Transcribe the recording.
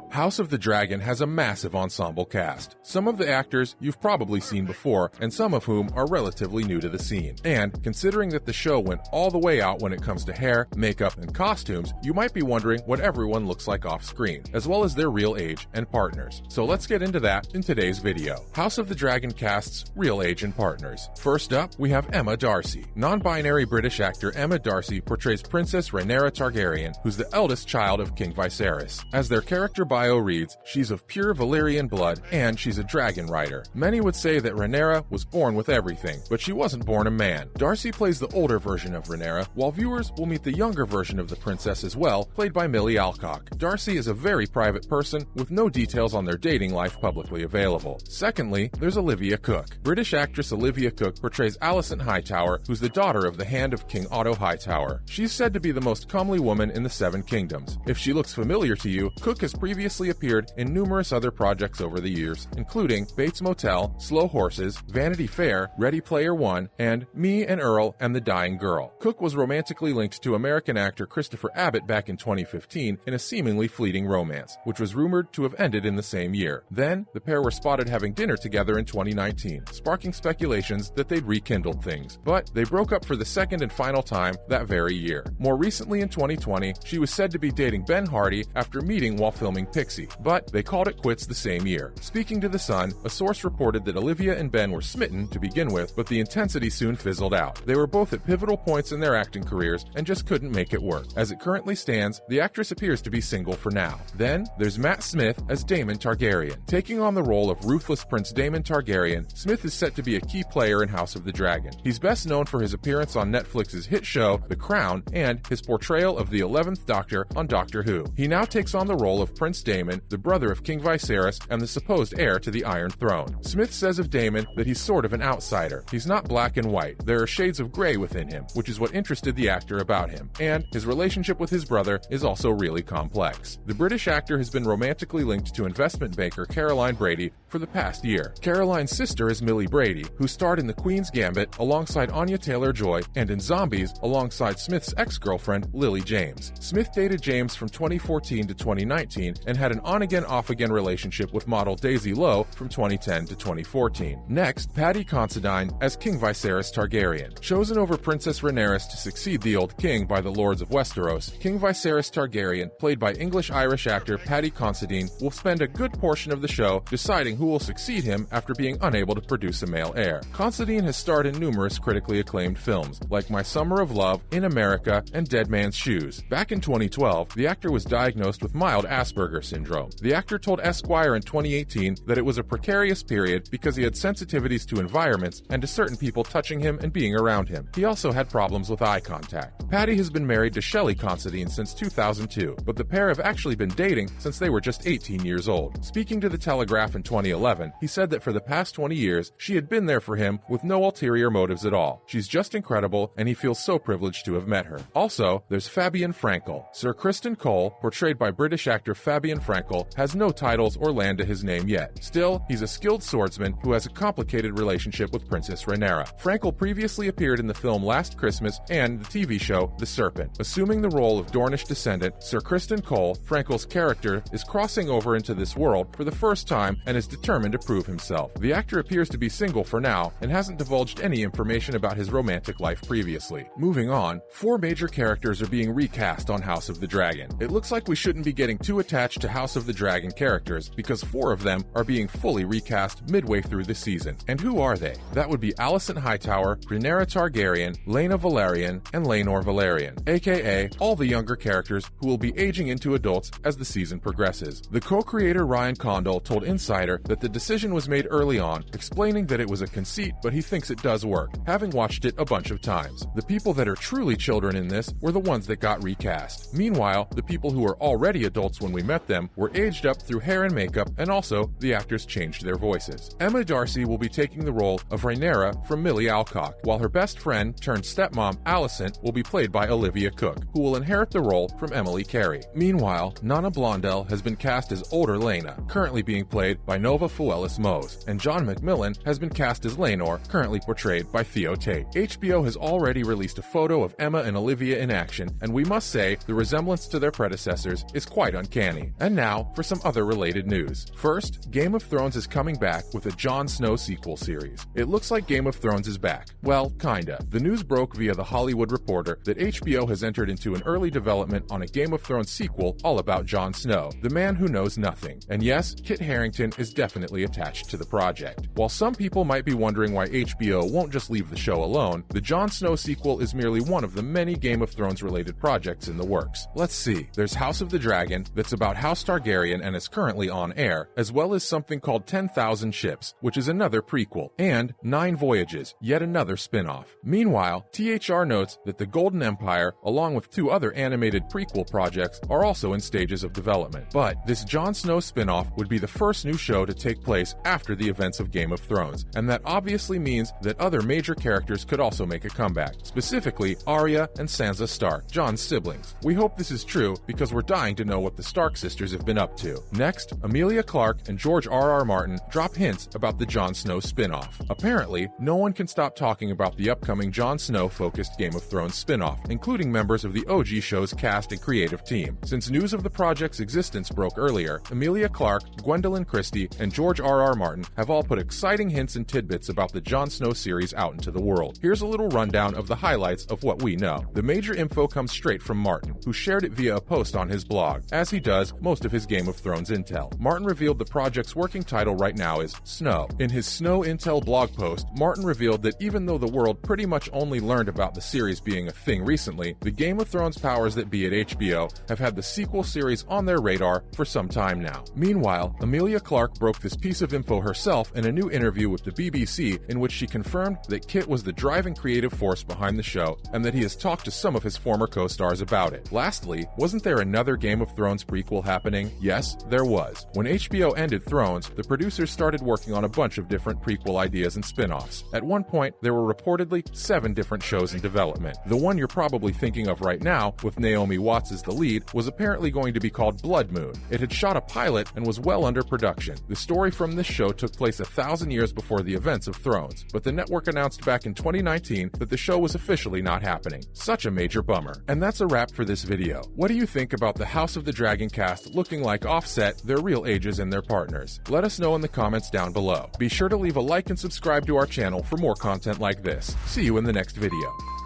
House of the Dragon has a massive ensemble cast. Some of the actors you've probably seen before, and some of whom are relatively new to the scene. And considering that the show went all the way out when it comes to hair, makeup, and costumes, you might be wondering what everyone looks like off screen, as well as their real age and partners. So let's get into that in today's video. House of the Dragon casts real age and partners. First up, we have Emma Darcy. Non-binary British actor Emma Darcy portrays Princess Rhaenyra Targaryen, who's the eldest child of King Viserys. As their character bio reads, she's of pure Valyrian blood, and she's a dragon rider. Many would say that Rhaenyra was born with everything, but she wasn't born a man. Darcy plays the older version of Rhaenyra, while viewers will meet the younger version of the princess as well, played by Millie Alcock. Darcy is a very private person, with no details on their dating life publicly available. Secondly, there's Olivia Cooke. British actress Olivia Cooke portrays Alicent Hightower, who's the daughter of the Hand of King Otto Hightower. She's said to be the most comely woman in the Seven Kingdoms. If she looks familiar to you, Cooke has previously appeared in numerous other projects over the years, including Bates Motel, Slow Horses, Vanity Fair, Ready Player One, and Me and Earl and the Dying Girl. Cooke was romantically linked to American actor Christopher Abbott back in 2015 in a seemingly fleeting romance, which was rumored to have ended in the same year. Then, the pair were spotted having dinner together in 2019, sparking speculations that they'd rekindled things. But they broke up for the second and final time that very year. More recently in 2020, she was said to be dating Ben Hardy after meeting while filming Pixie, but they called it quits the same year. Speaking to The Sun, a source reported that Olivia and Ben were smitten to begin with, but the intensity soon fizzled out. They were both at pivotal points in their acting careers and just couldn't make it work. As it currently stands, the actress appears to be single for now. Then, there's Matt Smith as Daemon Targaryen. Taking on the role of ruthless Prince Daemon Targaryen, Smith is set to be a key player in House of the Dragon. He's best known for his appearance on Netflix's hit show, The Crown, and his portrayal of the 11th Doctor on Doctor Who. He now takes on the role of Prince Daemon, the brother of King Viserys and the supposed heir to the Iron Throne. Smith says of Daemon that he's sort of an outsider. He's not black and white. There are shades of gray within him, which is what interested the actor about him. And his relationship with his brother is also really complex. The British actor has been romantically linked to investment banker Caroline Brady for the past year. Caroline's sister is Millie Brady, who starred in The Queen's Gambit alongside Anya Taylor-Joy and in Zombies alongside Smith's ex-girlfriend Lily James. Smith dated James from 2014 to 2019 and had an on-again, off-again relationship with model Daisy Lowe from 2010 to 2014. Next, Paddy Considine as King Viserys Targaryen. Chosen over Princess Rhaenyra to succeed the old king by the Lords of Westeros, King Viserys Targaryen, played by English-Irish actor Paddy Considine, will spend a good portion of the show deciding who will succeed him after being unable to produce a male heir. Considine has starred in numerous critically acclaimed films, like My Summer of Love, In America, and Dead Man's Shoes. Back in 2012, the actor was diagnosed with mild Asperger syndrome. The actor told Esquire in 2018 that it was a precarious period because he had sensitivities to environments and to certain people touching him and being around him. He also had problems with eye contact. Paddy has been married to Shelley Considine since 2002, but the pair have actually been dating since they were just 18 years old. Speaking to The Telegraph in 2011, he said that for the past 20 years, she had been there for him with no ulterior motives at all. She's just incredible, and he feels so privileged to have met her. Also, there's Fabian Frankel. Sir Criston Cole, portrayed by British actor Fabian Frankel, has no titles or land to his name yet. Still, he's a skilled swordsman who has a complicated relationship with Princess Rhaenyra. Frankel previously appeared in the film Last Christmas and the TV show The Serpent. Assuming the role of Dornish descendant Sir Criston Cole, Frankel's character is crossing over into this world for the first time and is determined to prove himself. The actor appears to be single for now and hasn't divulged any information about his romantic life previously. Moving on, 4 major characters are being recast on House of the Dragon. It looks like we shouldn't be getting too attached to House of the Dragon characters because 4 of them are being fully recast midway through the season. And who are they? That would be Alicent Hightower, Rhaenyra Targaryen, Laena Velaryon, and Laenor Velaryon, aka all the younger characters who will be aging into adults as the season progresses. The co-creator Ryan Condal told Insider that the decision was made early on, explaining that it was a conceit but he thinks it does work, having watched it a bunch of times. The people that are truly children in this were the ones that got recast. Meanwhile, the people who were already adults when we met them were aged up through hair and makeup, and also the actors changed their voices. Emma Darcy will be taking the role of Rhaenyra from Millie Alcock, while her best friend turned stepmom Alicent will be played by Olivia Cooke, who will inherit the role from Emily Carey. Meanwhile, Nana Blondell has been cast as older Laena, currently being played by Nova Fuelis-Mose, and John McMillan has been cast as Laenor, currently portrayed by Theo Tate. HBO has already released a photo of Emma and Olivia in action, and we must say the resemblance to their predecessors is quite uncanny. Disney. And now for some other related news. First, Game of Thrones is coming back with a Jon Snow sequel series. It looks like Game of Thrones is back. Well, kinda. The news broke via The Hollywood Reporter that HBO has entered into an early development on a Game of Thrones sequel all about Jon Snow, the man who knows nothing. And yes, Kit Harington is definitely attached to the project. While some people might be wondering why HBO won't just leave the show alone, the Jon Snow sequel is merely one of the many Game of Thrones related projects in the works. Let's see. There's House of the Dragon, that's about House Targaryen and is currently on air, as well as something called 10,000 Ships, which is another prequel, and 9 Voyages, yet another spin-off. Meanwhile, THR notes that the Golden Empire, along with 2 other animated prequel projects, are also in stages of development. But this Jon Snow spin-off would be the first new show to take place after the events of Game of Thrones, and that obviously means that other major characters could also make a comeback, specifically Arya and Sansa Stark, Jon's siblings. We hope this is true because we're dying to know what the Stark sisters have been up to. Next, Emilia Clarke and George R.R. Martin drop hints about the Jon Snow spin-off. Apparently, no one can stop talking about the upcoming Jon Snow-focused Game of Thrones spin-off, including members of the OG show's cast and creative team. Since news of the project's existence broke earlier, Emilia Clarke, Gwendolyn Christie, and George R.R. Martin have all put exciting hints and tidbits about the Jon Snow series out into the world. Here's a little rundown of the highlights of what we know. The major info comes straight from Martin, who shared it via a post on his blog. As he does most of his Game of Thrones intel, Martin revealed the project's working title right now is Snow. In his Snow Intel blog post, Martin revealed that even though the world pretty much only learned about the series being a thing recently, the Game of Thrones powers that be at HBO have had the sequel series on their radar for some time now. Meanwhile, Emilia Clarke broke this piece of info herself in a new interview with the BBC, in which she confirmed that Kit was the driving creative force behind the show and that he has talked to some of his former co-stars about it. Lastly, wasn't there another Game of Thrones prequel happening? Yes, there was. When HBO ended Thrones, the producers started working on a bunch of different prequel ideas and spin-offs. At one point, there were reportedly 7 different shows in development. The one you're probably thinking of right now, with Naomi Watts as the lead, was apparently going to be called Blood Moon. It had shot a pilot and was well under production. The story from this show took place 1,000 years before the events of Thrones, but the network announced back in 2019 that the show was officially not happening. Such a major bummer. And that's a wrap for this video. What do you think about the House of the Dragon cast looking like Offset, their real ages, and their partners? Let us know in the comments down below. Be sure to leave a like and subscribe to our channel for more content like this. See you in the next video.